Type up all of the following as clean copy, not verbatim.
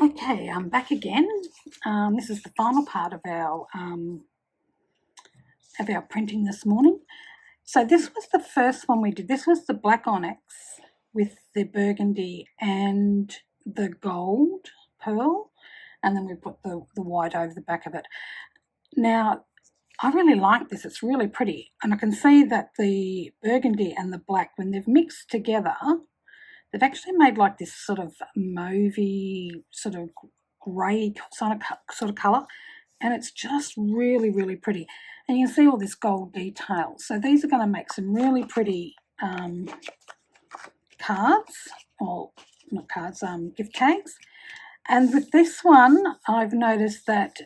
Okay, I'm back again. This is the final part of our printing this morning. So this was the first one we did. This was the black onyx with the burgundy and the gold pearl, and then we put the white over the back of it. Now, I really like this. It's really pretty, and I can see that the burgundy and the black, when they've mixed together, they've actually made like this sort of mauvey, sort of grey sort of colour, and it's just really, really pretty. And you can see all this gold detail. So these are going to make some really pretty cards, or not cards, gift tags. And with this one, I've noticed that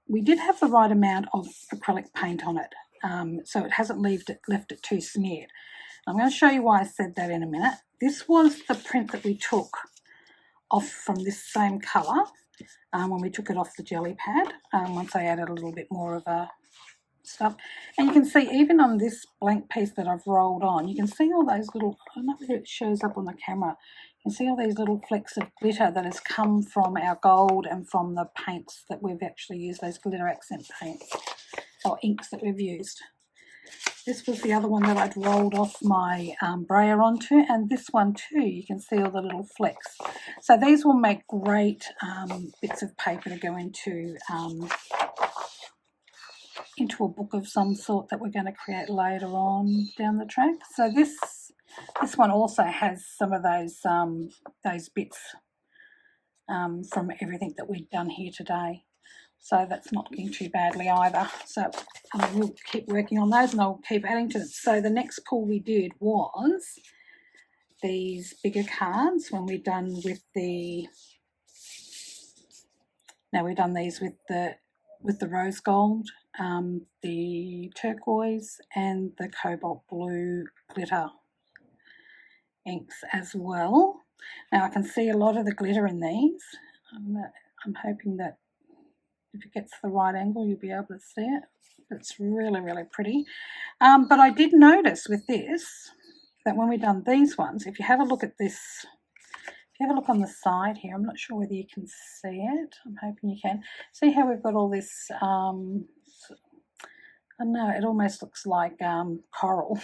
we did have the right amount of acrylic paint on it, so it hasn't left it too smeared. I'm going to show you why I said that in a minute. This was the print that we took off from this same colour when we took it off the jelly pad, once I added a little bit more of a stuff. And you can see even on this blank piece that I've rolled on, you can see all those little, I don't know whether it shows up on the camera, you can see all these little flecks of glitter that has come from our gold and from the paints that we've actually used, those glitter accent paints or inks that we've used. This was the other one that I'd rolled off my brayer onto, and this one too, you can see all the little flecks. So these will make great bits of paper to go into a book of some sort that we're going to create later on down the track. So this one also has some of those bits from everything that we've done here today. So that's not looking too badly either. So we'll keep working on those and I'll keep adding to it. So the next pull we did was these bigger cards when we've done with the, now we've done these with the rose gold, the turquoise and the cobalt blue glitter inks as well. Now I can see a lot of the glitter in these. I'm hoping that if it gets the right angle, you'll be able to see it. It's really, really pretty. But I did notice with this that when we've done these ones, if you have a look at this, if you have a look on the side here, I'm not sure whether you can see it. I'm hoping you can. See how we've got all this, I don't know, it almost looks like coral.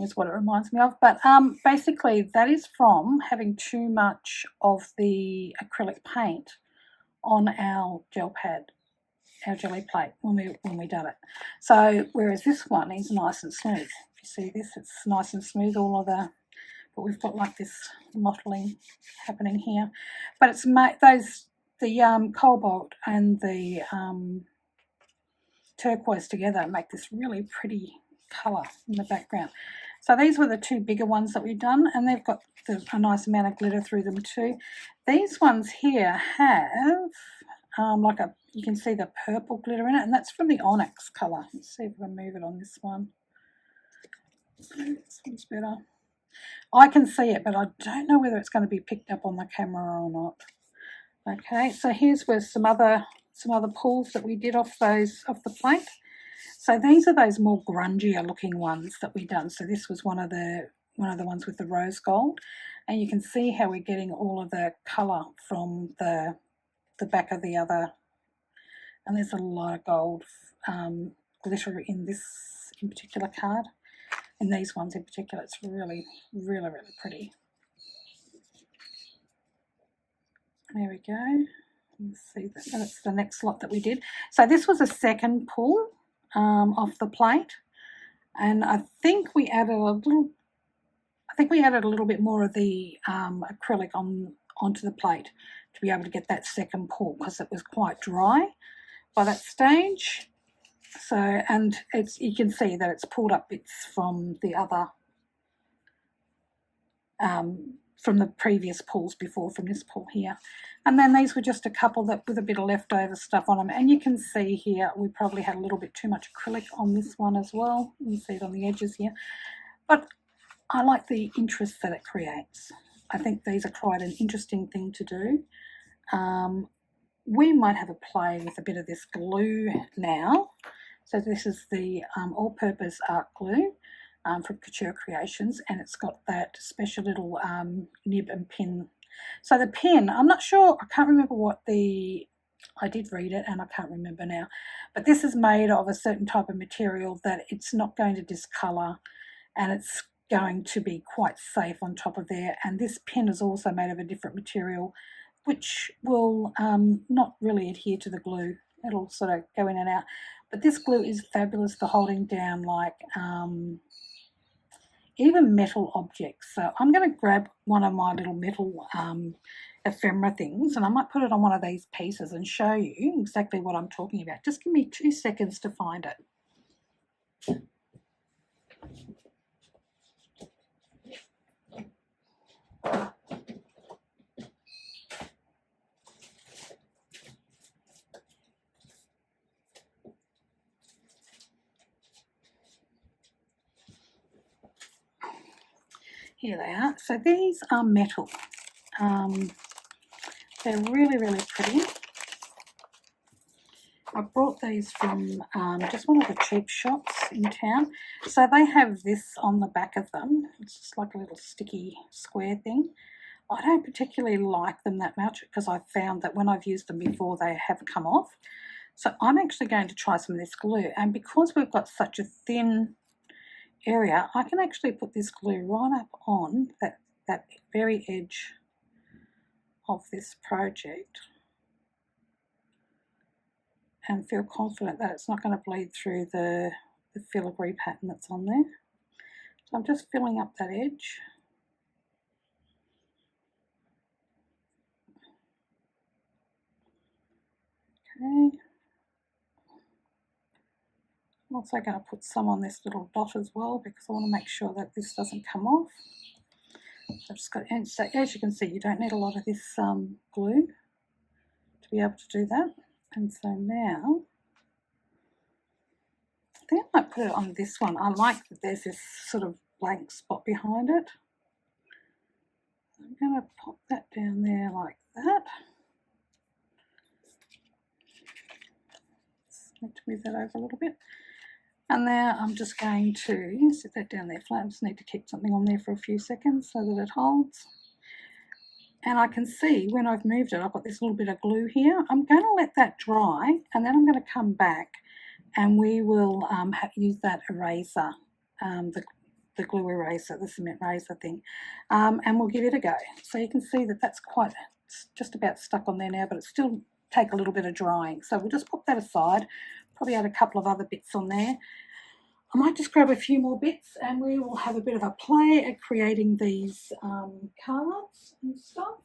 Is what it reminds me of. But basically that is from having too much of the acrylic paint on our gel pad, our jelly plate when we done it. So whereas this one is nice and smooth. If you see this, it's nice and smooth, all of the, but we've got like this mottling happening here. But it's the cobalt and the turquoise together make this really pretty colour in the background. So these were the two bigger ones that we've done, and they've got a nice amount of glitter through them too. These ones here have you can see the purple glitter in it, and that's from the onyx colour. Let's see if we can move it on this one. This one's better. I can see it, but I don't know whether it's going to be picked up on the camera or not. Okay, so here's where some other pulls that we did off the plate. So these are those more grungier looking ones that we done. So this was one of the ones with the rose gold, and you can see how we're getting all of the colour from the back of the other. And there's a lot of gold glitter in this particular card. And these ones in particular, it's really, really, really pretty. There we go. Let's see, that's the next lot that we did. So this was a second pull off the plate, and I think we added a little bit more of the acrylic onto the plate to be able to get that second pull, because it was quite dry by that stage. So, and you can see that it's pulled up bits from the other from the previous pulls before, from this pull here. And then these were just a couple that with a bit of leftover stuff on them. And you can see here we probably had a little bit too much acrylic on this one as well. You can see it on the edges here. But I like the interest that it creates. I think these are quite an interesting thing to do. We might have a play with a bit of this glue now. So this is the all-purpose art glue from Couture Creations, and it's got that special little nib and pin So the pin, I'm not sure, I can't remember what I did read it and I can't remember now, but this is made of a certain type of material that it's not going to discolour and it's going to be quite safe on top of there. And this pin is also made of a different material which will not really adhere to the glue. It'll sort of go in and out. But this glue is fabulous for holding down like even metal objects. So I'm going to grab one of my little metal ephemera things and I might put it on one of these pieces and show you exactly what I'm talking about. Just give me 2 seconds to find it. Here they are. So these are metal. They're really, really pretty. I brought these from just one of the cheap shops in town. So they have this on the back of them. It's just like a little sticky square thing. I don't particularly like them that much because I've found that when I've used them before they have come off. So I'm actually going to try some of this glue. And because we've got such a thin area, I can actually put this glue right up on that very edge of this project and feel confident that it's not going to bleed through the filigree pattern that's on there. So I'm just filling up that edge. Okay. I'm also going to put some on this little dot as well because I want to make sure that this doesn't come off. So I've just got, and so as you can see, you don't need a lot of this glue to be able to do that. And so now, I think I might put it on this one. I like that there's this sort of blank spot behind it. I'm going to pop that down there like that. Just need to move that over a little bit. And now I'm just going to set that down there flat. I just need to keep something on there for a few seconds so that it holds. And I can see when I've moved it, I've got this little bit of glue here. I'm going to let that dry and then I'm going to come back and we will use that eraser, the glue eraser, the cement eraser thing, and we'll give it a go. So you can see that that's it's just about stuck on there now, but it still take a little bit of drying. So we'll just put that aside, probably add a couple of other bits on there. I might just grab a few more bits and we will have a bit of a play at creating these cards and stuff.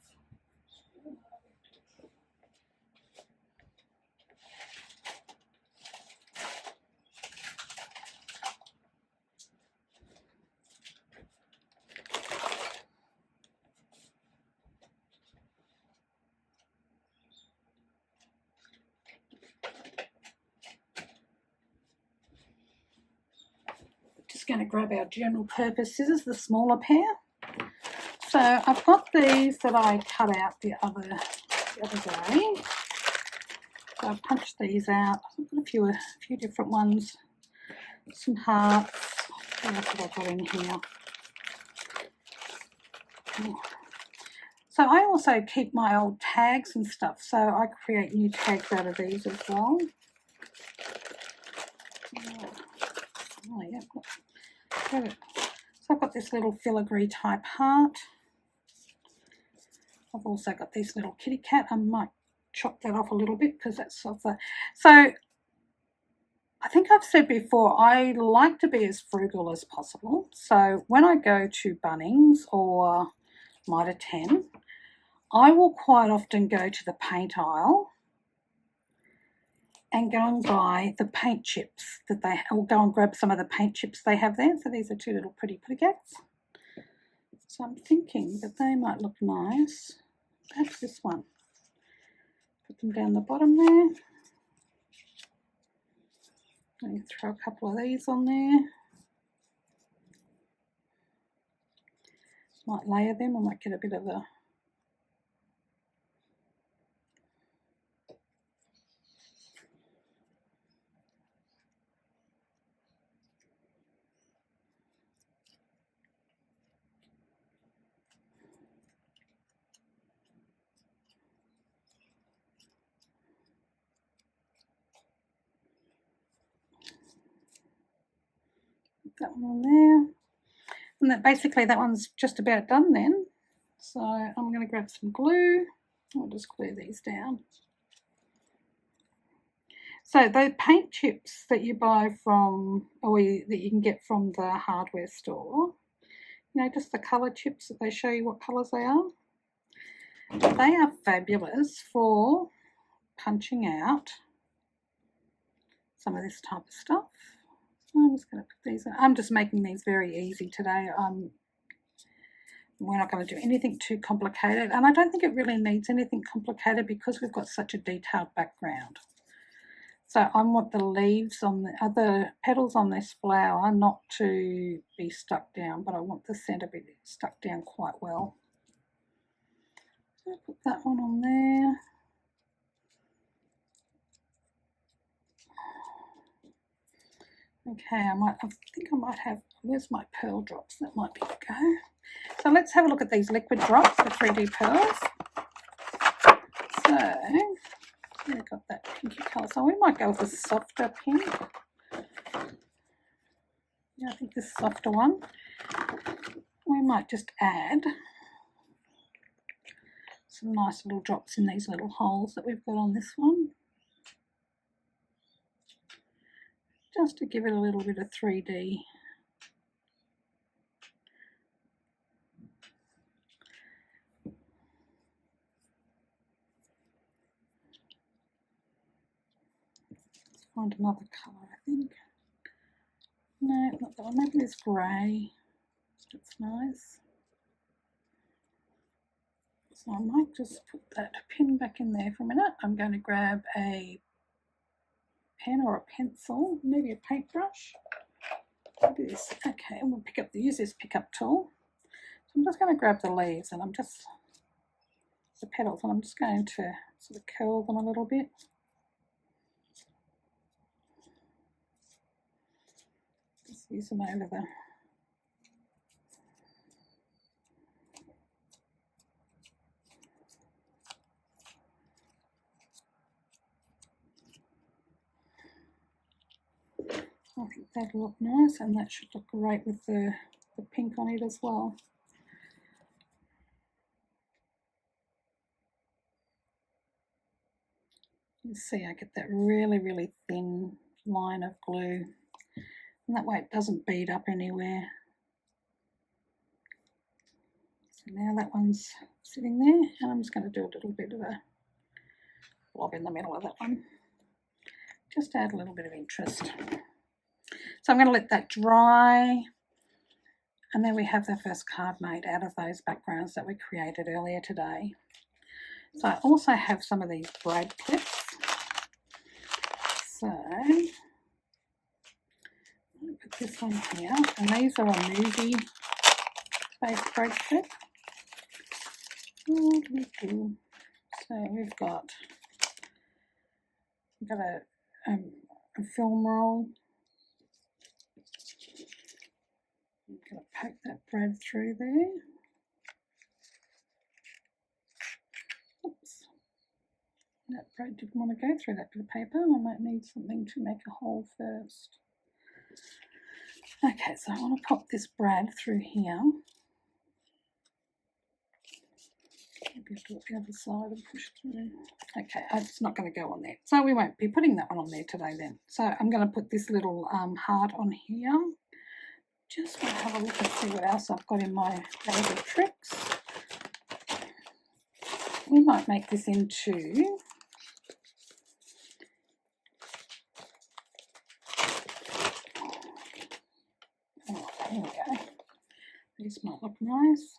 Just going to grab our general purpose scissors, the smaller pair. So I've got these that I cut out the other day. So I've punched these out. I've got a few different ones. Some hearts. What else have I got in here? So I also keep my old tags and stuff. So I create new tags out of these as well. Oh yeah. So I've got this little filigree type heart. I've also got this little kitty cat. I might chop that off a little bit because that's sort of the... So I think I've said before, I like to be as frugal as possible. So when I go to Bunnings or Mitre 10, I will quite often go to the paint aisle and go and buy the paint chips that they, or go and grab some of the paint chips they have there. So these are two little pretty cats. So I'm thinking that they might look nice. Perhaps this one. Put them down the bottom there. I'm going to throw a couple of these on there. Might layer them. I might get a bit of a... that one on there. And that basically that one's just about done then. So I'm going to grab some glue. I'll just glue these down. So the paint chips that you buy from, or that you can get from the hardware store, you know, just the colour chips that they show you what colours they are. They are fabulous for punching out some of this type of stuff. So I'm just going to put these in. I'm just making these very easy today. We're not going to do anything too complicated, and I don't think it really needs anything complicated because we've got such a detailed background. So I want the leaves on the other petals on this flower not to be stuck down, but I want the centre bit stuck down quite well. So I'll put that one on there. Okay, I think I might have, where's my pearl drops? That might be the go. So let's have a look at these liquid drops, the 3D pearls. So we've got that pinky colour. So we might go with a softer pink. Yeah, I think this softer one. We might just add some nice little drops in these little holes that we've got on this one. Just to give it a little bit of 3D. Let's find another colour, I think. No, not that one. Maybe this grey. That's nice. So I might just put that pin back in there for a minute. I'm going to grab a pen or a pencil, maybe a paintbrush. Maybe this. Okay, and we'll use this pickup tool. So I'm just going to grab the leaves and the petals, and I'm just going to sort of curl them a little bit. Just use them over the I think that'll look nice, and that should look great with the pink on it as well. You see I get that really, really thin line of glue, and that way it doesn't bead up anywhere. So now that one's sitting there, and I'm just going to do a little bit of a blob in the middle of that one, just to add a little bit of interest. So I'm going to let that dry, and then we have the first card made out of those backgrounds that we created earlier today. So I also have some of these braid clips. So I'm going to put this on here, and these are a movie-based braid clip. So we've got a film roll. I'm going to poke that braid through there. Oops. That braid didn't want to go through that bit of paper. I might need something to make a hole first. Okay, so I want to pop this braid through here. Maybe do it the other side and push through. Okay, it's not going to go on there. So we won't be putting that one on there today then. So I'm going to put this little heart on here. Just want to have a look and see what else I've got in my bag of tricks. We might make this into here we go. These might look nice.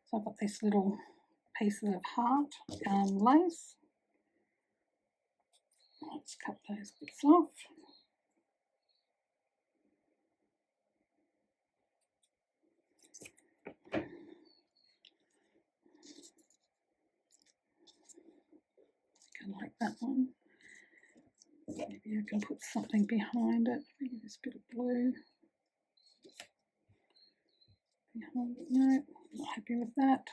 So I've got this little pieces of heart lace. Let's cut those bits off. I like that one. Maybe I can put something behind it. Maybe this bit of blue. Behind it. No, not happy with that.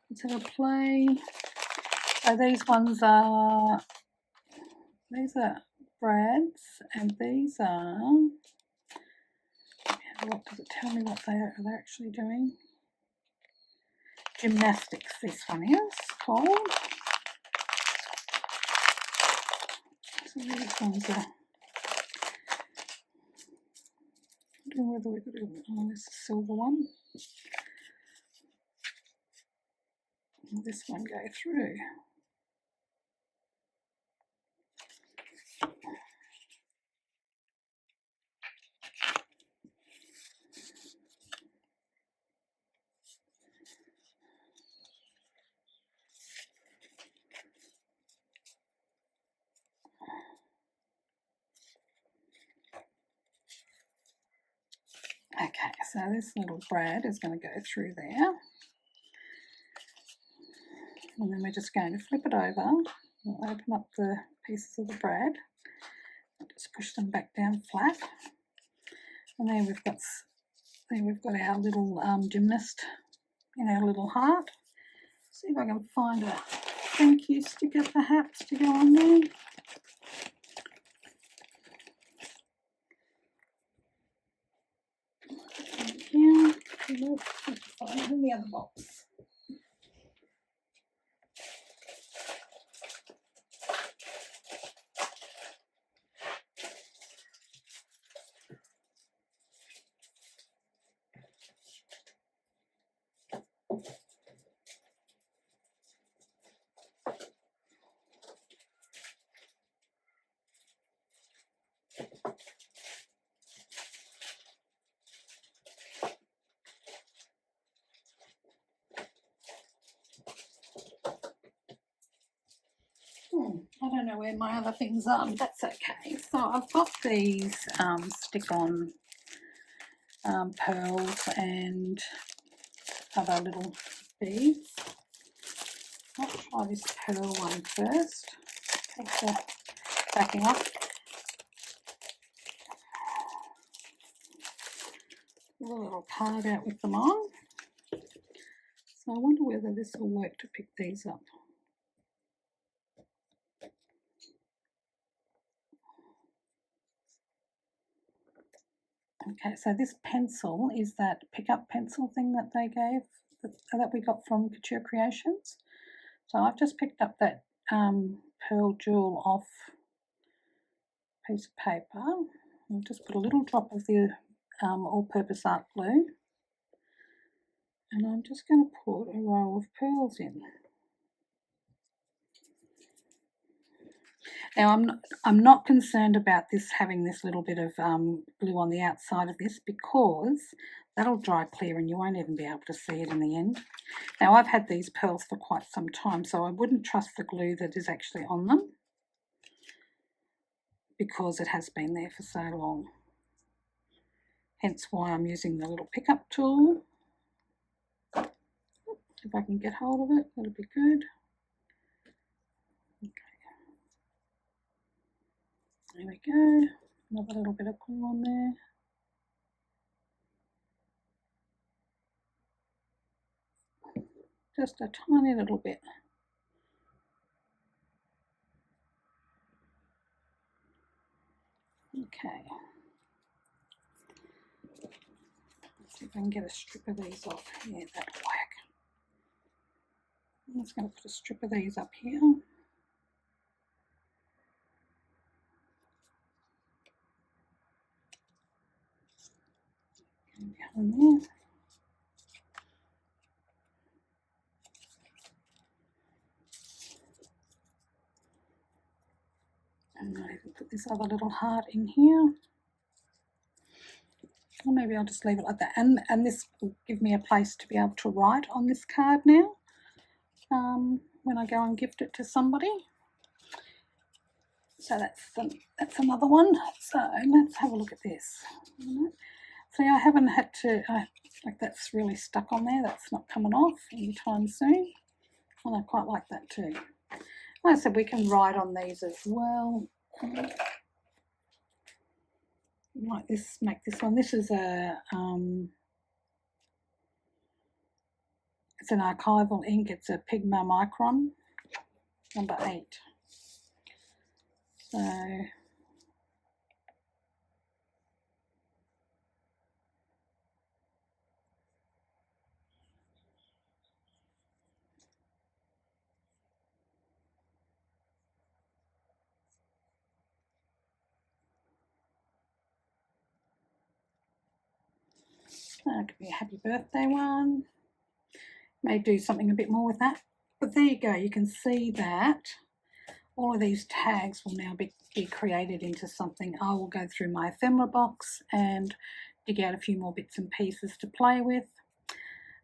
Let's have a play. So these are brads, and these are What does it tell me what they're actually doing? Gymnastics, this one is called. So these ones are, I don't know whether we've got to, oh, this silver one. Will this one go through? Okay, so this little brad is going to go through there. And then we're just going to flip it over. We'll open up the pieces of the brad. Just push them back down flat. And there we've got our little gymnast in our little heart. See if I can find a thank you sticker perhaps to go on there. Yeah, find it in the other box. I don't know where my other things are, but that's okay. So I've got these stick-on pearls and other little beads. I'll try this pearl one first. Take the backing off. A little card out with them on. So I wonder whether this will work to pick these up. Okay, so this pencil is that pickup pencil thing that they gave, that we got from Couture Creations. So I've just picked up that pearl jewel off a piece of paper. I'll just put a little drop of the all-purpose art glue. And I'm just going to put a row of pearls in. Now I'm not concerned about this having this little bit of glue on the outside of this, because that'll dry clear and you won't even be able to see it in the end. Now I've had these pearls for quite some time, so I wouldn't trust the glue that is actually on them, because it has been there for so long. Hence why I'm using the little pickup tool. If I can get hold of it, that'll be good. There we go, another little bit of glue on there. Just a tiny little bit. Okay. Let's see if I can get a strip of these off. Yeah, that'll work. I'm just going to put a strip of these up here. Down there. And I'll even put this other little heart in here. Or maybe I'll just leave it like that. And this will give me a place to be able to write on this card now when I go and gift it to somebody. So that's another one. So let's have a look at this. See, I haven't had to, like that's really stuck on there. That's not coming off anytime soon. And I quite like that too. Like I said, we can write on these as well. Like this, make this one. This is a, it's an archival ink. It's a Pigma Micron, number 8. So, 8 That could be a happy birthday one. May do something a bit more with that. But there you go, you can see that all of these tags will now be created into something. I will go through my ephemera box and dig out a few more bits and pieces to play with.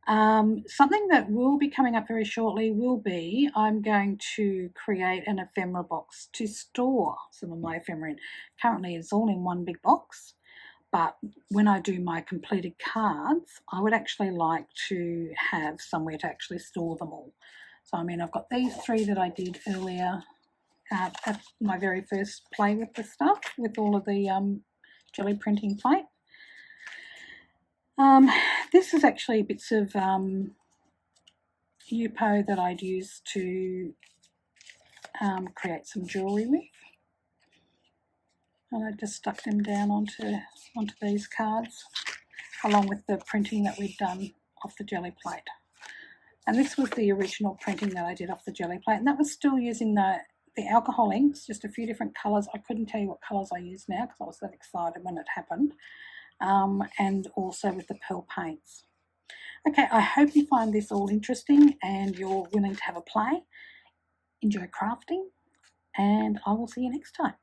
Something that will be coming up very shortly will be I'm going to create an ephemera box to store some of my ephemera in. Currently it's all in one big box, but when I do my completed cards, I would actually like to have somewhere to actually store them all. So I mean, I've got these 3 that I did earlier at my very first play with the stuff, with all of the jelly printing plate. This is actually bits of Yupo that I'd use to create some jewellery with. And I just stuck them down onto these cards, along with the printing that we'd done off the jelly plate. And this was the original printing that I did off the jelly plate, and that was still using the alcohol inks, just a few different colours. I couldn't tell you what colours I used now because I was that excited when it happened. And also with the pearl paints. Okay, I hope you find this all interesting and you're willing to have a play. Enjoy crafting, and I will see you next time.